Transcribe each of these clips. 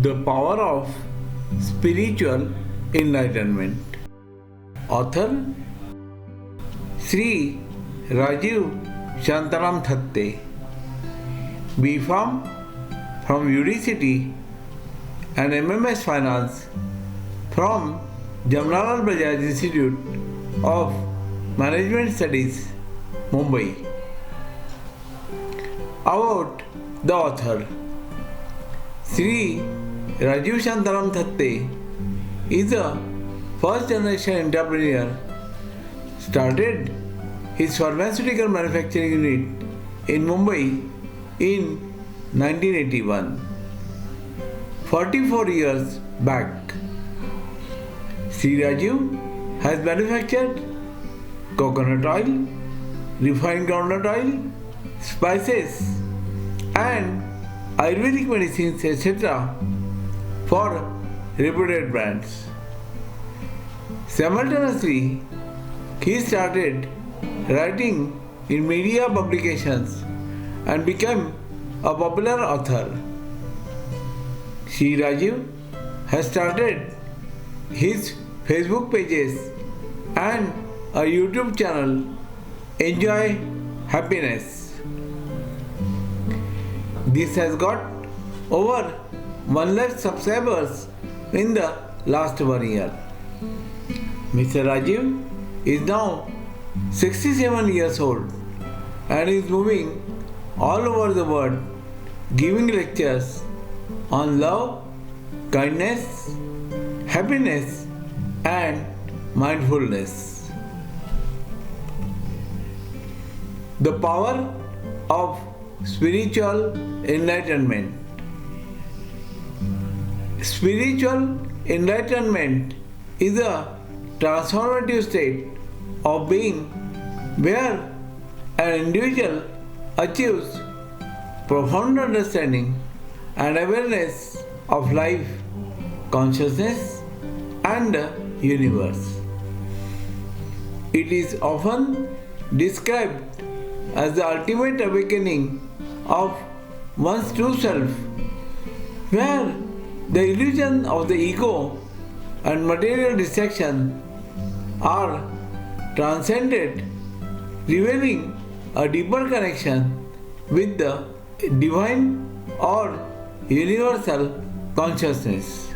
The Power of Spiritual Enlightenment. Author Shri Rajeev Thatte. B.Pharm from UD and MMS Finance from Jamnalal Bajaj Institute of Management Studies, Mumbai. About the author. Shri Rajeev Thatte is a first generation entrepreneur. Started his pharmaceutical manufacturing unit in Mumbai in 1981. 44 years back. Shri Rajeev has manufactured coconut oil, refined groundnut oil, spices and Ayurvedic medicines etc. for reputed brands. Simultaneously, he started writing in media publications and became a popular author. Shri Rajeev has started his Facebook pages and a YouTube channel, Enjoy Happiness. This has got over 1 lakh subscribers in the last 1 year. Mr. Rajeev is now 67 years old and is moving all over the world giving lectures on love, kindness, happiness and mindfulness. The power of spiritual enlightenment. Spiritual enlightenment is a transformative state of being where an individual achieves profound understanding and awareness of life, consciousness, and the universe. It is often described as the ultimate awakening of one's true self, where the illusion of the ego and material distraction are transcended, revealing a deeper connection with the divine or universal consciousness.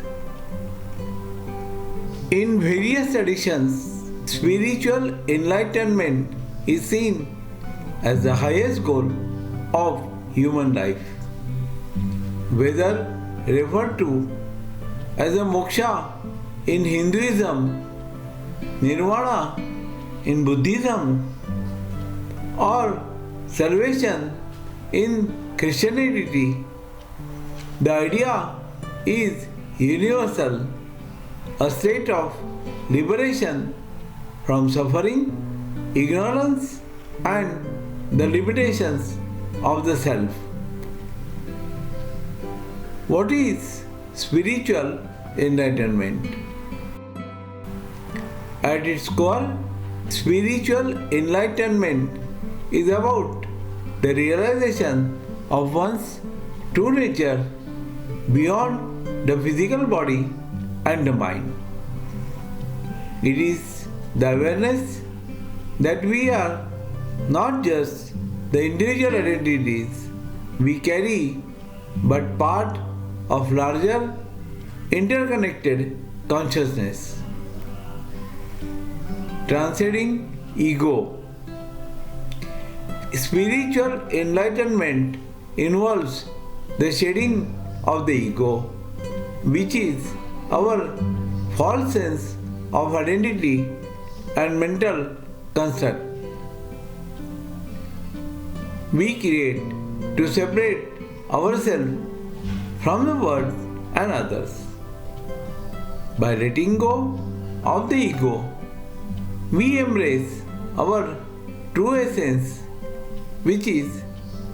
In various traditions, spiritual enlightenment is seen as the highest goal of human life, whether referred to as a moksha in Hinduism, nirvana in Buddhism, or salvation in Christianity. The idea is universal, a state of liberation from suffering, ignorance, and the limitations of the self. What is spiritual enlightenment? At its core, spiritual enlightenment is about the realization of one's true nature beyond the physical body and the mind. It is the awareness that we are not just the individual identities we carry, but part of larger interconnected consciousness. Transcending ego. Spiritual enlightenment involves the shedding of the ego, which is our false sense of identity and mental construct we create to separate ourselves from the world and others. By letting go of the ego, we embrace our true essence, which is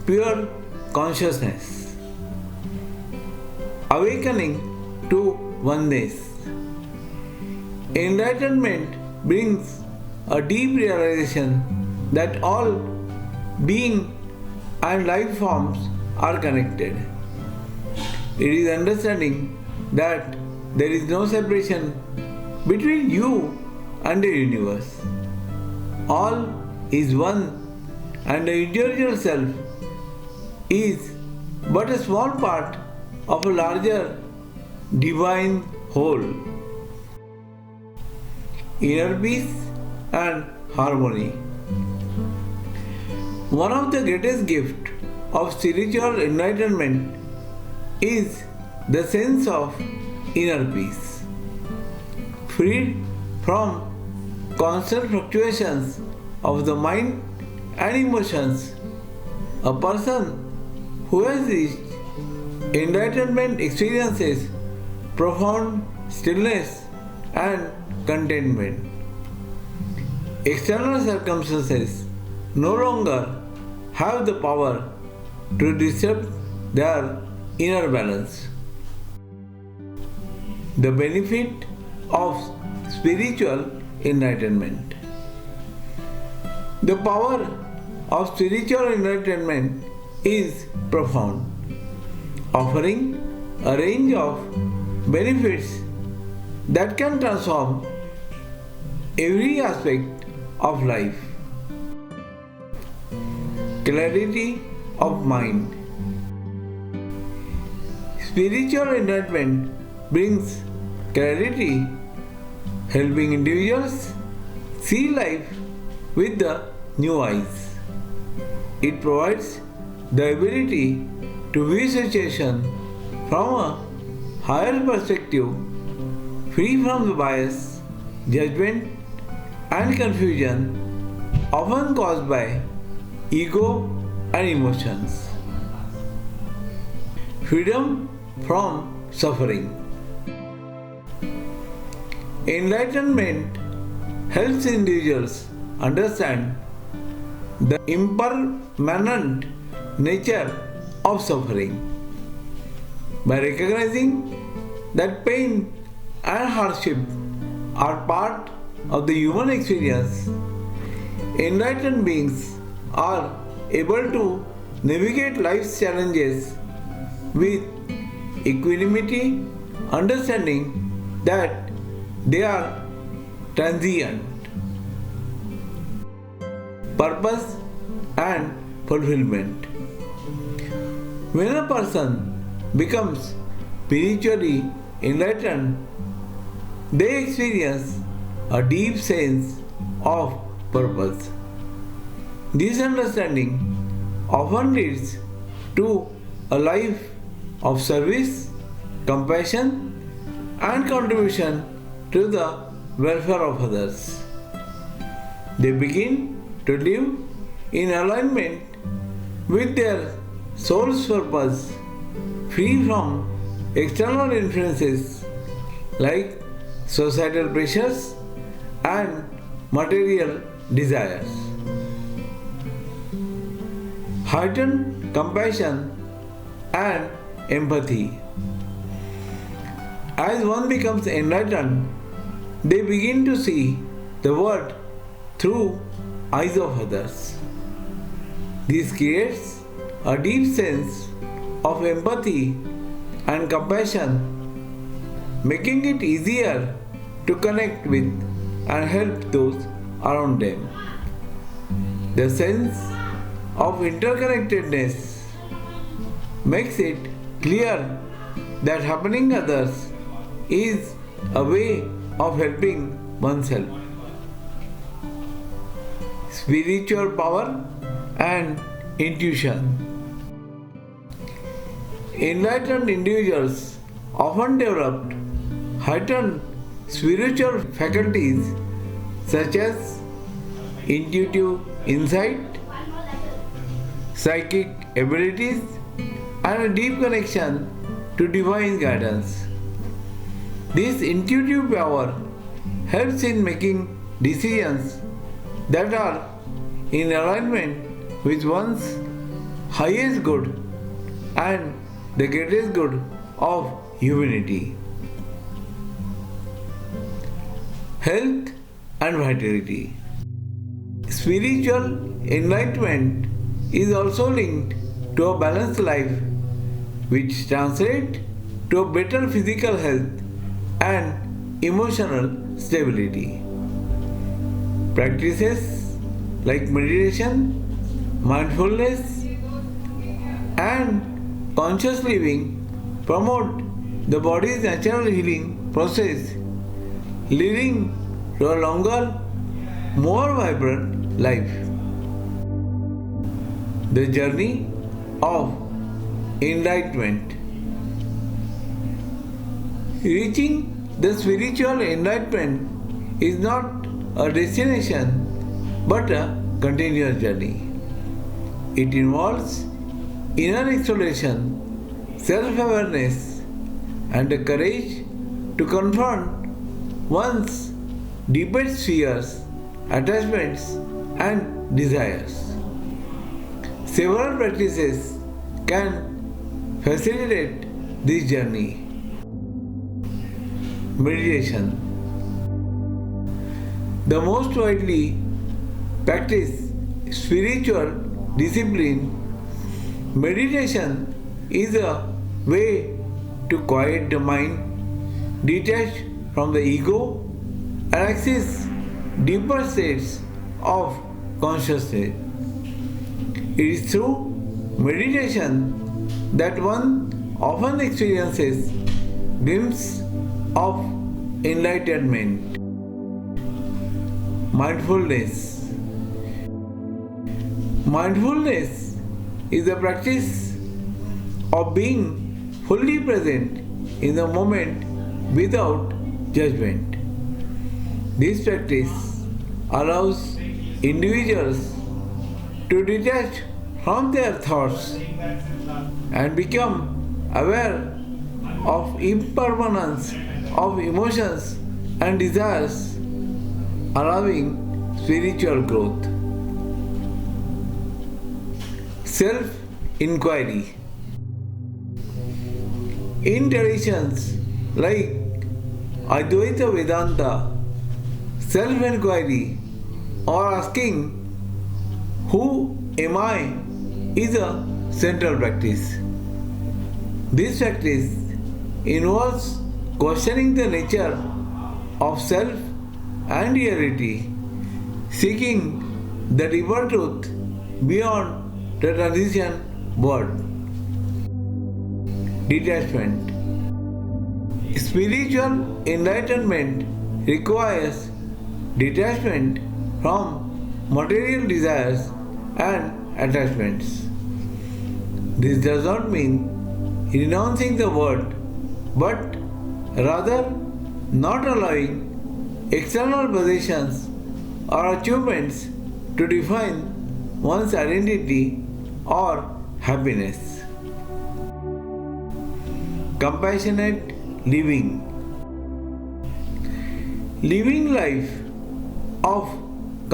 pure consciousness. Awakening to oneness. Enlightenment brings a deep realization that all being and life forms are connected. It is understanding that there is no separation between you and the universe. All is one, and the individual self is but a small part of a larger divine whole. Inner peace and harmony. One of the greatest gifts of spiritual enlightenment is the sense of inner peace. Freed from constant fluctuations of the mind and emotions, a person who has reached enlightenment experiences profound stillness and contentment. External circumstances no longer have the power to disturb their inner balance. The benefit of spiritual enlightenment. The power of spiritual enlightenment is profound, offering a range of benefits that can transform every aspect of life. Clarity of mind. Spiritual enlightenment brings clarity, helping individuals see life with the new eyes. It provides the ability to view situation from a higher perspective, free from the bias, judgment, and confusion often caused by ego and emotions. Freedom from suffering. Enlightenment helps individuals understand the impermanent nature of suffering. By recognizing that pain and hardship are part of the human experience, enlightened beings are able to navigate life's challenges with equanimity, understanding that they are transient. Purpose and fulfillment. When a person becomes spiritually enlightened, they experience a deep sense of purpose. This understanding often leads to a life of service, compassion, and contribution to the welfare of others. They begin to live in alignment with their soul's purpose, free from external influences like societal pressures and material desires. Heightened compassion and empathy. As one becomes enlightened, they begin to see the world through eyes of others. This creates a deep sense of empathy and compassion, making it easier to connect with and help those around them. The sense of interconnectedness makes it clear that helping others is a way of helping oneself. Spiritual power and intuition. Enlightened individuals often develop heightened spiritual faculties such as intuitive insight, psychic abilities, and a deep connection to divine guidance. This intuitive power helps in making decisions that are in alignment with one's highest good and the greatest good of humanity. Health and vitality. Spiritual enlightenment is also linked to a balanced life, which translates to a better physical health and emotional stability. Practices like meditation, mindfulness, and conscious living promote the body's natural healing process, leading to a longer, more vibrant life. The journey of enlightenment. Reaching the spiritual enlightenment is not a destination but a continuous journey. It involves inner exploration, self-awareness, and the courage to confront one's deepest fears, attachments, and desires. Several practices can facilitate this journey. Meditation. The most widely practiced spiritual discipline, meditation is a way to quiet the mind, detach from the ego, and access deeper states of consciousness. It is through meditation that one often experiences glimpses of enlightenment. Mindfulness. Mindfulness is the practice of being fully present in the moment without judgment. This practice allows individuals to detach from their thoughts and become aware of impermanence of emotions and desires, allowing spiritual growth. Self-inquiry. In traditions like Advaita Vedanta, self-inquiry or asking, "Who am I?" is a central practice. This practice involves questioning the nature of self and reality, seeking the deeper truth beyond the transition word. Detachment. Spiritual enlightenment requires detachment from material desires and attachments. This does not mean renouncing the world, but rather not allowing external possessions or achievements to define one's identity or happiness. Compassionate living. Living life of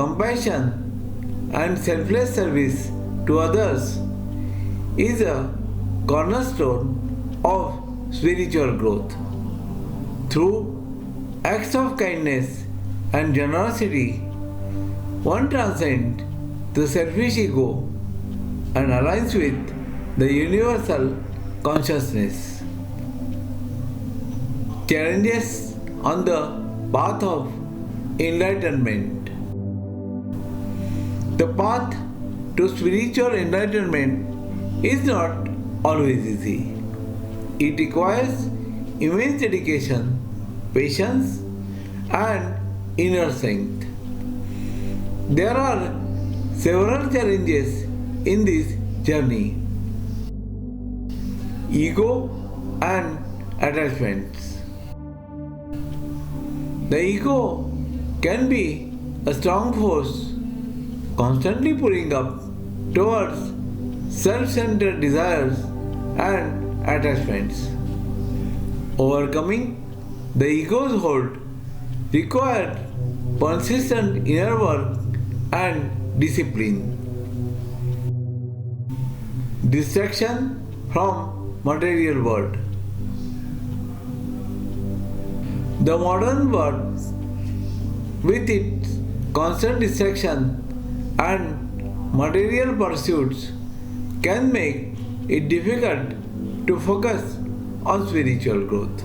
compassion and selfless service to others is a cornerstone of spiritual growth. Through acts of kindness and generosity, one transcends the selfish ego and aligns with the universal consciousness. Challenges on the path of enlightenment. The path to spiritual enlightenment is not always easy. It requires immense dedication, patience, and inner strength. There are several challenges in this journey. Ego and attachments. The ego can be a strong force, constantly pulling up towards self-centered desires and attachments. Overcoming the ego's hold required persistent inner work and discipline. Distraction from material world. The modern world, with its constant distraction and material pursuits, can make it difficult to focus on spiritual growth.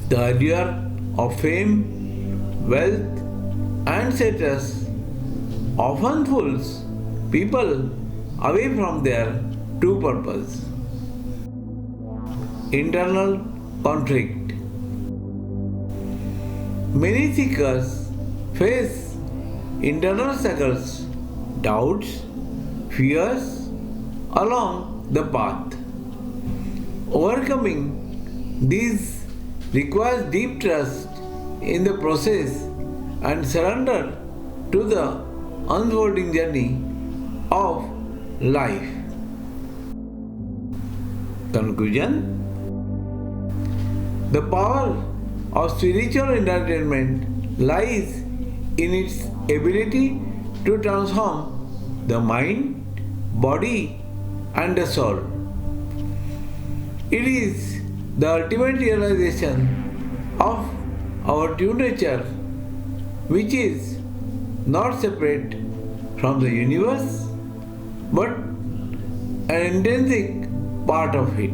The allure of fame, wealth, and status often pulls people away from their true purpose. Internal conflict. Many seekers face internal struggles, doubts, fears along the path. Overcoming these requires deep trust in the process and surrender to the unfolding journey of life. Conclusion. The power of spiritual enlightenment lies in its ability to transform the mind, body, and the soul. It is the ultimate realization of our true nature, which is not separate from the universe but an intrinsic part of it.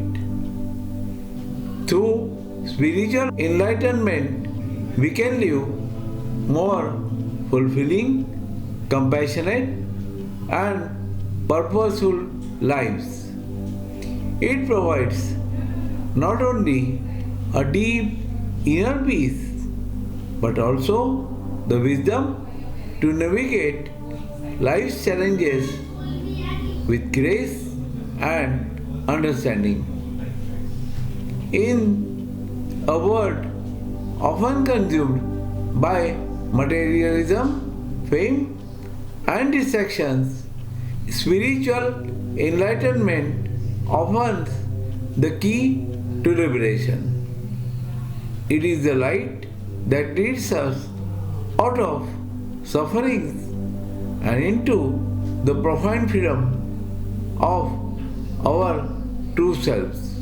Through spiritual enlightenment, we can live more fulfilling, compassionate, and purposeful lives. It provides not only a deep inner peace but also the wisdom to navigate life's challenges with grace and understanding. In a world often consumed by materialism, fame, and distractions, spiritual enlightenment offers the key to liberation. It is the light that leads us out of sufferings and into the profound freedom of our true selves.